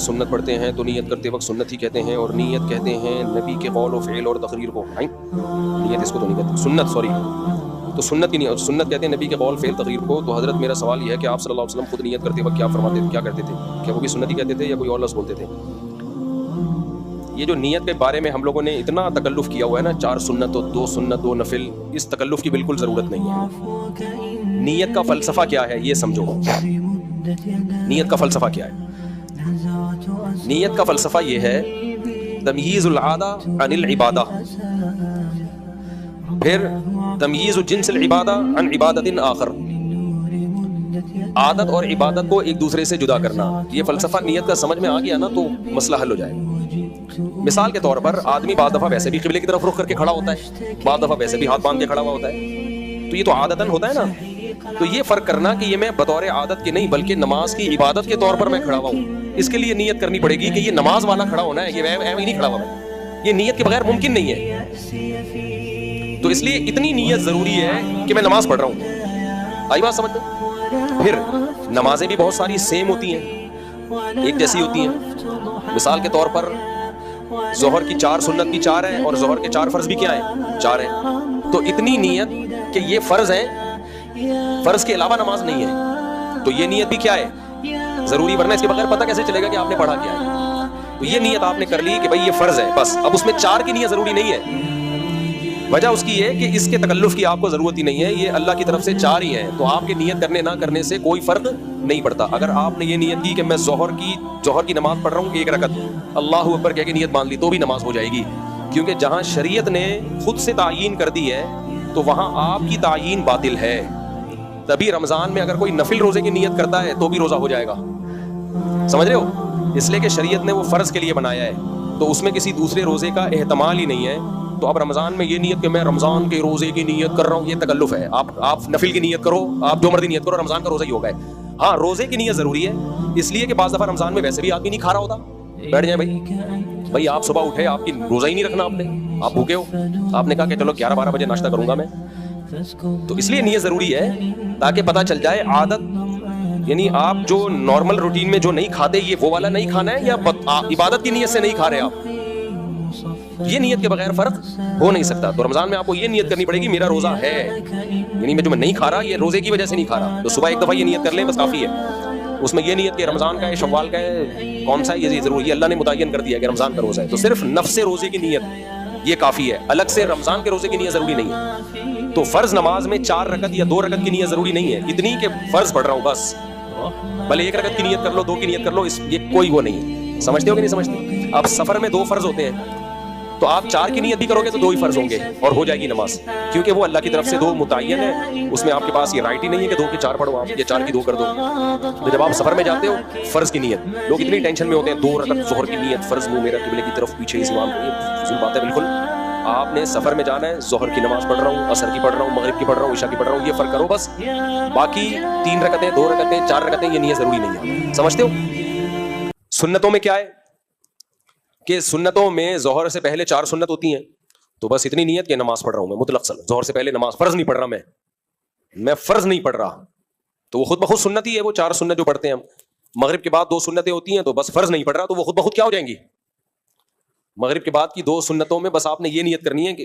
سنت پڑھتے ہیں تو نیت کرتے وقت سنت ہی کہتے ہیں، اور نیت کہتے ہیں نبی کے قول و فعل اور تقریر کو، نیت اس کو تو نہیں کہتے، سنت سوری، تو سنت کی نہیں، سنت کہتے ہیں نبی کے قول فعل تقریر کو۔ تو حضرت میرا سوال یہ ہے کہ آپ صلی اللہ علیہ وسلم خود نیت کرتے وقت کیا فرماتے تھے، کیا کرتے تھے؟ کیا وہ بھی سنت ہی کہتے تھے یا کوئی اور لفظ بولتے تھے؟ یہ جو نیت کے بارے میں ہم لوگوں نے اتنا تکلف کیا ہوا ہے نا، 4 سنت اور 2 سنت 2 نفل، اس تکلف کی بالکل ضرورت نہیں ہے۔ نیت کا فلسفہ کیا ہے یہ سمجھو، نیت کا فلسفہ کیا ہے؟ نیت کا فلسفہ یہ ہے تمییز العادہ عن العبادہ، پھر تمییز جنس العبادہ عن عبادت آخر، عادت اور عبادت کو ایک دوسرے سے جدا کرنا۔ یہ فلسفہ نیت کا سمجھ میں آ گیا نا تو مسئلہ حل ہو جائے گا۔ مثال کے طور پر آدمی بعض دفعہ ویسے بھی قبلے کی طرف رخ کر کے کھڑا ہوتا ہے، بعض دفعہ ویسے بھی ہاتھ باندھ کے کھڑا ہوا ہوتا ہے، تو یہ تو عادتاً ہوتا ہے نا۔ تو یہ فرق کرنا کہ یہ میں بطور عادت کے نہیں بلکہ نماز کی عبادت کے طور پر میں کھڑا ہوا ہوں، اس کے لیے نیت کرنی پڑے گی کہ یہ نماز والا کھڑا ہونا ہے، یہ ایویں نہیں کھڑا ہوا ہے، یہ نیت کے بغیر ممکن نہیں ہے۔ تو اس لیے اتنی نیت ضروری ہے کہ میں نماز پڑھ رہا ہوں۔ آئی بات سمجھ میں؟ پھر نمازیں بھی بہت ساری سیم ہوتی ہیں، ایک جیسی ہوتی ہیں۔ مثال کے طور پر ظہر کی 4 سنت کی 4 ہیں اور ظہر کے 4 فرض بھی کیا ہیں، 4 ہیں، تو اتنی نیت کہ یہ فرض ہیں، فرض کے علاوہ نماز نہیں ہے، تو یہ نیت بھی کیا ہے، ضروری، ورنہ اس کے بغیر پتہ کیسے چلے گا کہ آپ نے پڑھا کیا ہے؟ تو یہ نیت آپ نے کر لی کہ بھائی یہ فرض ہے، بس اب اس میں 4 کی نیت ضروری نہیں ہے۔ وجہ اس کی ہے کہ اس کے تکلف کی آپ کو ضرورت ہی نہیں ہے، یہ اللہ کی طرف سے 4 ہی ہیں، تو آپ کے نیت کرنے نہ کرنے سے کوئی فرق نہیں پڑتا۔ اگر آپ نے یہ نیت کی کہ میں ظہر کی نماز پڑھ رہا ہوں 1 رکعت، اللہ اکبر کہہ کے نیت باندھ لی تو بھی نماز ہو جائے گی، کیونکہ جہاں شریعت نے خود سے تعیین کر دی ہے تو وہاں آپ کی تعیین باطل ہے۔ تبھی رمضان میں اگر کوئی نفل روزے کی نیت کرتا ہے تو بھی روزہ ہو جائے گا، سمجھ رہے ہو؟ اس لیے کہ شریعت نے وہ فرض کے لیے بنایا ہے، تو اس میں کسی دوسرے روزے کا احتمال ہی نہیں ہے۔ تو اب رمضان میں یہ نیت کہ میں رمضان کے روزے کی نیت کر رہا ہوں، یہ تکلف ہے۔ آپ نفل کی نیت کرو، آپ جو مرضی نیت کرو، رمضان کا روزہ ہی ہوگا۔ ہاں روزے کی نیت ضروری ہے، اس لیے کہ بعض دفعہ رمضان میں ویسے بھی آدمی نہیں کھا رہا ہوتا، بیٹھ جائیں بھائی آپ صبح اٹھے، آپ کی روزہ ہی نہیں رکھنا، آپ بھوکے ہو، آپ نے کہا کہ چلو 11-12 بجے ناشتہ کروں گا میں، تو اس لیے نیت ضروری ہے تاکہ پتہ چل جائے عادت، یعنی آپ جو نارمل روٹین میں جو نہیں کھاتے یہ وہ والا نہیں کھانا ہے، یا عبادت کی نیت سے نہیں کھا رہے آپ، یہ نیت کے بغیر فرق ہو نہیں سکتا۔ تو رمضان میں آپ کو یہ نیت کرنی پڑے گی میرا روزہ ہے، یعنی میں جو میں نہیں کھا رہا یہ روزے کی وجہ سے نہیں کھا رہا، تو صبح ایک دفعہ یہ نیت کر لیں بس کافی ہے۔ اس میں یہ نیت کہ رمضان کا ہے، شوال کا ہے، کون سا ہے، یہ ضروری ہے، اللہ نے متعین کر دیا ہے کہ رمضان کا روزہ ہے، تو صرف نفس روزے کی نیت یہ کافی ہے، الگ سے رمضان کے روزے کی نیت ضروری نہیں ہے۔ تو فرض نماز میں 4 رکعت یا 2 رکعت کی نیت ضروری نہیں ہے، اتنی کہ فرض پڑھ رہا ہوں بس، بھلے 1 رکعت کی نیت کر لو، 2 کی نیت کر لو، یہ کوئی وہ نہیں ہے۔ سمجھتے ہو کہ نہیں سمجھتے؟ اب سفر میں 2 فرض ہوتے ہیں، تو آپ 4 کی نیت بھی کرو گے تو 2 ہی فرض ہوں گے اور ہو جائے گی نماز، کیونکہ وہ اللہ کی طرف سے 2 متعین ہے، اس میں آپ کے پاس یہ رائٹ ہی نہیں ہے کہ 2 کی 4 پڑھو، آپ یہ 4 کی 2 کر دو۔ تو جب آپ سفر میں جاتے ہو فرض کی نیت، لوگ اتنی ٹینشن میں ہوتے ہیں 2 رکعت ظہر کی نیت فرض، منہ میرا قبلے کی طرف پیچھے اس امام کو، یہ فضول بات ہے بالکل۔ آپ نے سفر میں جانا ہے، ظہر کی نماز پڑھ رہا ہوں، عصر کی پڑھ رہا ہوں، مغرب کی پڑھ رہا ہوں، عشاء کی پڑھ رہا ہوں، یہ فرق کرو بس، باقی 3 رکعتیں 2 رکعتیں 4 رکعتیں یہ نیت ضروری نہیں ہے، سمجھتے ہو؟ سنتوں میں کیا ہے کہ سنتوں میں ظہر سے پہلے 4 سنت ہوتی ہیں، تو بس اتنی نیت کہ نماز پڑھ رہا ہوں میں مطلق ظہر سے پہلے نماز، فرض نہیں پڑھ رہا میں فرض نہیں پڑھ رہا، تو وہ خود بخود سنت ہی ہے، وہ 4 سنت جو پڑھتے ہیں ہم۔ مغرب کے بعد 2 سنتیں ہوتی ہیں تو بس فرض نہیں پڑھ رہا، تو وہ خود بخود کیا ہو جائیں گی؟ مغرب کے بعد کی 2 سنتوں میں بس آپ نے یہ نیت کرنی ہے کہ